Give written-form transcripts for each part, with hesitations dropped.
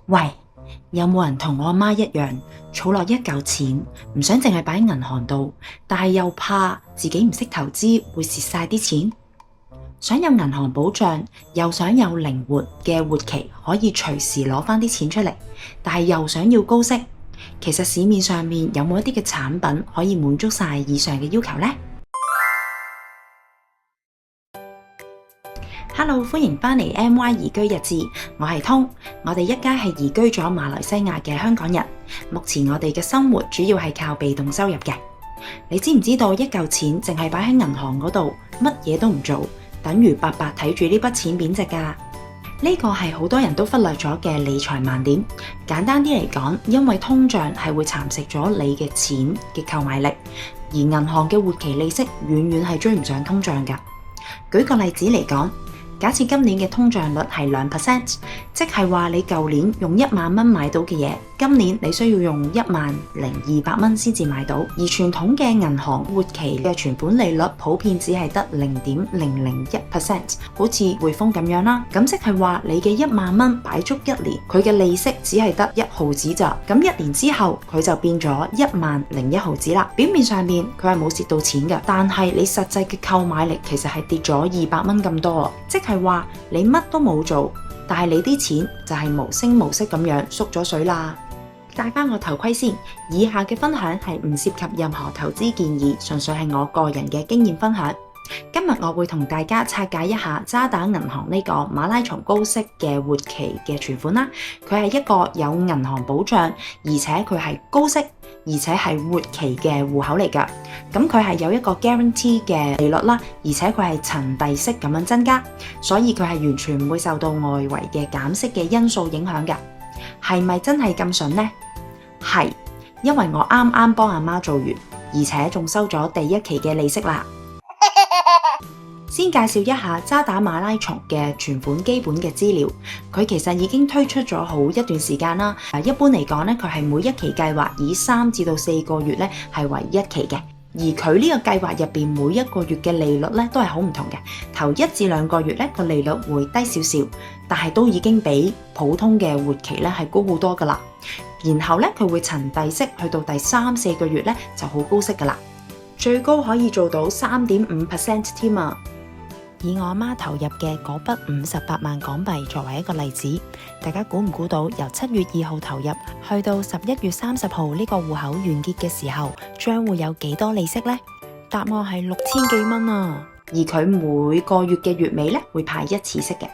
喂，有冇人同我阿媽一樣，儲落一嚿錢，唔想淨係擺喺銀行度，但係又怕自己唔識投資會蝕晒啲錢？想有銀行保障，又想有靈活嘅活期，可以隨時攞返啲錢出嚟，但係又想要高息，其實市面上面有冇一啲嘅產品可以滿足晒以上嘅要求呢？Hello， 歡迎返嚟 MY 移居日誌，我係通，我哋一家係移居咗馬來西亞嘅香港人，目前我哋嘅生活主要係靠被動收入嘅。你知唔知道一嚿錢淨係擺喺銀行嗰度，乜嘢都唔做，等於白白睇住呢筆錢貶值㗎？呢個係好多人都忽略咗嘅理財盲點。簡單啲嚟講，因為通脹係會蠶食咗你嘅錢嘅購買力，而銀行嘅活期利息遠遠係追唔上通脹㗎。舉個例子嚟講，假設今年嘅通脹率係2%，即係話你舊年用1萬蚊買到嘅嘢，今年你需要用10200蚊先至買到。而傳統嘅銀行活期嘅存款利率普遍只係得0.001%，好似匯豐咁樣啦。咁即係話你嘅1萬蚊擺足1年，佢嘅利息只係得1毫子咋。咁1年之後佢就變咗10001毫子啦。表面上面佢係冇蝕到錢嘅，但係你實際嘅購買力其實係跌咗200蚊咁多，即係話你乜都冇做，但係你啲錢就係無聲無息咁樣縮咗水啦。戴翻個頭盔先，以下嘅分享係唔涉及任何投資建議，純粹係我個人嘅經驗分享。今日我會同大家拆解一下渣打銀行呢個馬拉松高息嘅活期嘅存款啦。佢係一個有銀行保障，而且佢係高息，而且係活期嘅戶口嚟㗎。咁佢係有一個 guarantee 嘅利率啦，而且佢係層遞式咁樣增加，所以佢係完全唔會受到外圍嘅減息嘅因素影響㗎。係咪真係咁筍呢？係，因為我啱啱幫阿媽做完，而且仲收咗第1期嘅利息啦。先介紹一下渣打馬拉松嘅存款基本嘅資料，佢其實已經推出咗好一段時間啦。一般嚟講咧，佢係每一期計劃以3至到4個月咧係為1期嘅，而佢呢個計劃入邊每一個月嘅利率咧都係好唔同嘅。頭1至2個月咧個利率會低少少，但係都已經比普通嘅活期咧係高好多噶啦。然後咧佢會層遞式去到第3、4個月咧就好高息噶啦，最高可以做到3.5% 添啊！以我媽投入嘅嗰筆58萬港幣作為一個例子，大家估唔估到由7月2號投入去到11月30號呢個戶口完結嘅時候，將會有幾多利息呢？答案係6000幾蚊啊！而佢每個月嘅月尾咧會派1次息嘅，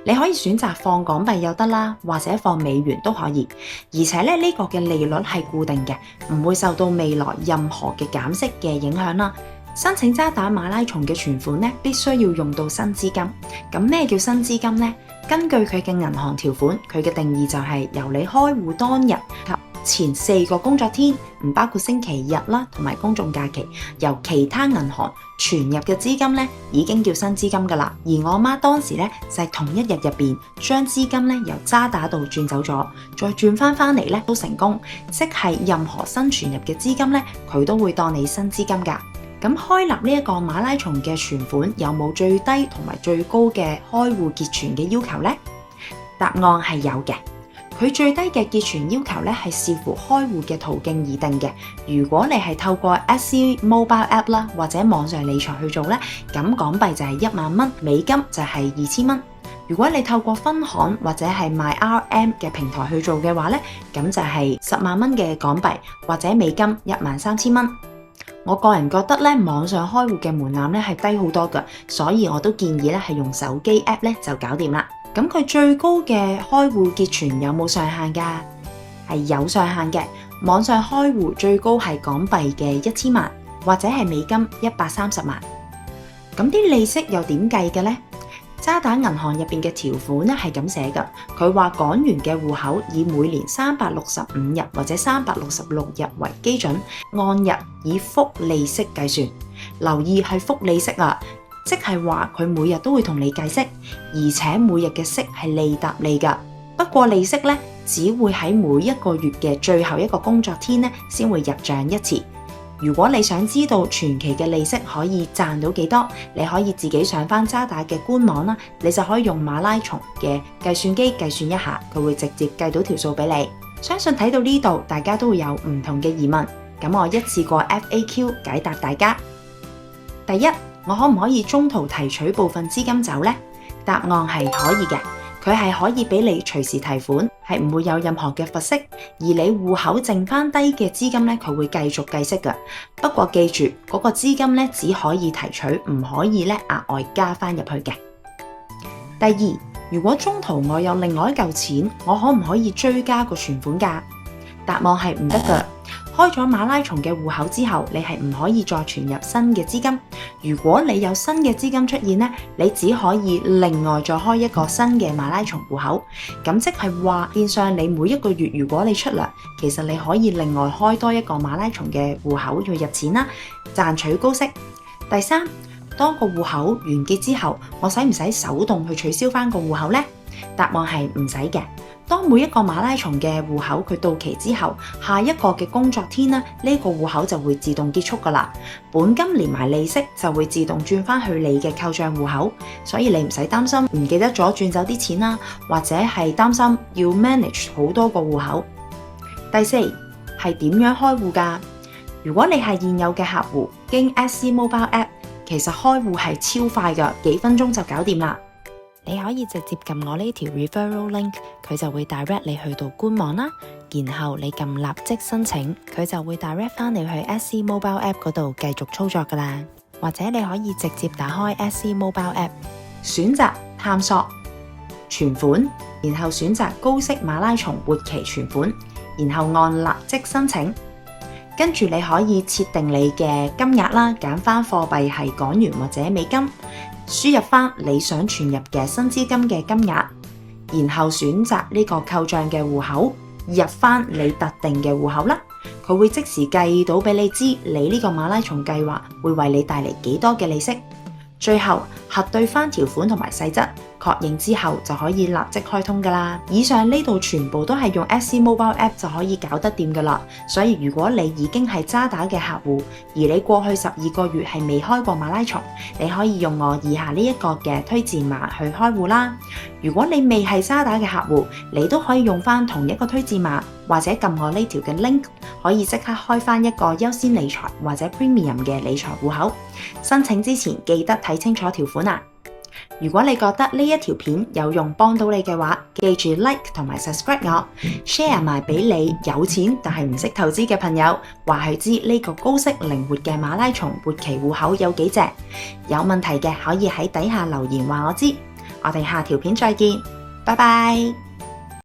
你可以選擇放港幣又得啦，或者放美元都可以。而且咧呢個嘅利率係固定嘅，唔會受到未來任何嘅減息嘅影響啦。申請渣打馬拉松嘅存款咧，必須要用到新資金。咁咩叫新資金呢？根據佢嘅銀行條款，佢嘅定義就係由你開戶當日及前4個工作天，唔包括星期日啦同埋公眾假期，由其他銀行存入嘅資金咧，已經叫新資金噶啦。而我媽當時咧就係同一日入邊將資金咧由渣打度轉走咗，再轉翻嚟咧都成功，即係任何新存入嘅資金咧，佢都會當你新資金噶。咁開立呢一個馬拉松嘅存款有冇最低同埋最高嘅開戶結存嘅要求呢？答案係有嘅。佢最低嘅結存要求咧係視乎開戶嘅途徑而定嘅。如果你係透過 SC Mobile App 啦或者網上理財去做咧，咁港幣就係1萬蚊，美金就係2000蚊。如果你透過分行或者係 MyRM 嘅平台去做嘅話咧，咁就係10萬蚊嘅港幣或者美金13000蚊。我個人覺得咧，網上開戶嘅門檻咧係低好多㗎，所以我都建議咧係用手機 app 咧就搞掂啦。咁佢最高嘅開戶結存有冇上限㗎？係有上限嘅。網上開戶最高係港幣嘅1000萬，或者係美金130萬。咁啲利息又點計嘅呢？渣打銀行入邊嘅條款咧係咁寫㗎，佢話港元嘅戶口以每年365日或者366日為基準，按日以複利息計算。留意係複利息啊，即係話佢每日都會同你計息，而且每日嘅息係利搭利㗎。不過利息咧只會喺每一個月嘅最後一個工作天咧先會入賬一次。如果你想知道存期嘅利息可以賺到幾多，你可以自己上返渣打嘅官網啦，你就可以用馬拉松嘅計算機計算一下，佢會直接計到條數俾你。相信睇到呢度，大家都會有唔同嘅疑問，咁我一次過 FAQ 解答大家。第一，我可唔可以中途提取部分資金走呢？答案係可以嘅，佢係可以俾你隨時提款，係唔會有任何嘅罰息，而你戶口剩翻低嘅資金咧，佢會繼續計息㗎。不過記住，嗰個資金咧只可以提取，唔可以咧額外加翻入去嘅。第二，如果中途我有另外一嚿錢，我可唔可以追加個存款㗎？答案係唔得㗎。開咗馬拉松嘅戶口之後，你係唔可以再存入新嘅資金。如果你有新嘅資金出現呢，你只可以另外再開一個新嘅馬拉松戶口。咁即係話，變相你每一個月如果你出糧，其實你可以另外開多一個馬拉松嘅戶口去入錢啦，賺取高息。第三，當個戶口完結之後，我使唔使手動去取消翻個戶口呢？答案係唔使嘅。當每一個馬拉松嘅戶口佢到期之後，下一個嘅工作天呢，呢個戶口就會自動結束噶啦，本金連埋利息就會自動轉翻去你嘅扣賬戶口，所以你唔使擔心唔記得咗轉走啲錢啦，或者係擔心要 manage 好多個戶口。第四，係點樣開戶噶？如果你係現有嘅客戶，經 SC Mobile App， 其實開戶係超快噶，幾分鐘就搞掂啦。你可以直接撳我呢條 referral link， 佢就會 direct 你去到官網啦，然後你撳立即申請，佢就會 direct 翻你去 SC Mobile App 嗰度繼續操作噶啦。或者你可以直接打開 SC Mobile App， 選擇探索存款，然後選擇高息馬拉松活期存款，然後按立即申請。跟住你可以設定你嘅金額啦，揀翻貨幣係港元或者美金，輸入翻你想存入嘅新資金嘅金額，然後選擇呢個扣賬嘅戶口，入翻你特定嘅戶口啦，佢會即時計到俾你知你呢個馬拉松計劃會為你帶嚟幾多嘅利息。最後核對翻條款同埋細則，確認之後就可以立即開通噶啦。以上呢度全部都係用 SC Mobile App 就可以搞得掂噶啦。所以如果你已經係渣打嘅客戶，而你過去12個月係未開過馬拉松，你可以用我以下呢一個嘅推薦碼去開戶啦。如果你未係渣打嘅客戶，你都可以用翻同一個推薦碼，或者撳我呢條嘅 link， 可以即刻開翻一個優先理財或者 Premium 嘅理財戶口。申請之前記得睇清楚條款啊！如果你覺得呢一條片有用幫到你嘅話，記住 like 同埋 subscribe 我 ，share 埋俾你有錢但係唔識投資嘅朋友，話佢知呢個高息靈活嘅馬拉松活期戶口有幾隻。有問題嘅可以喺底下留言話我知。我哋下條片再見，拜拜。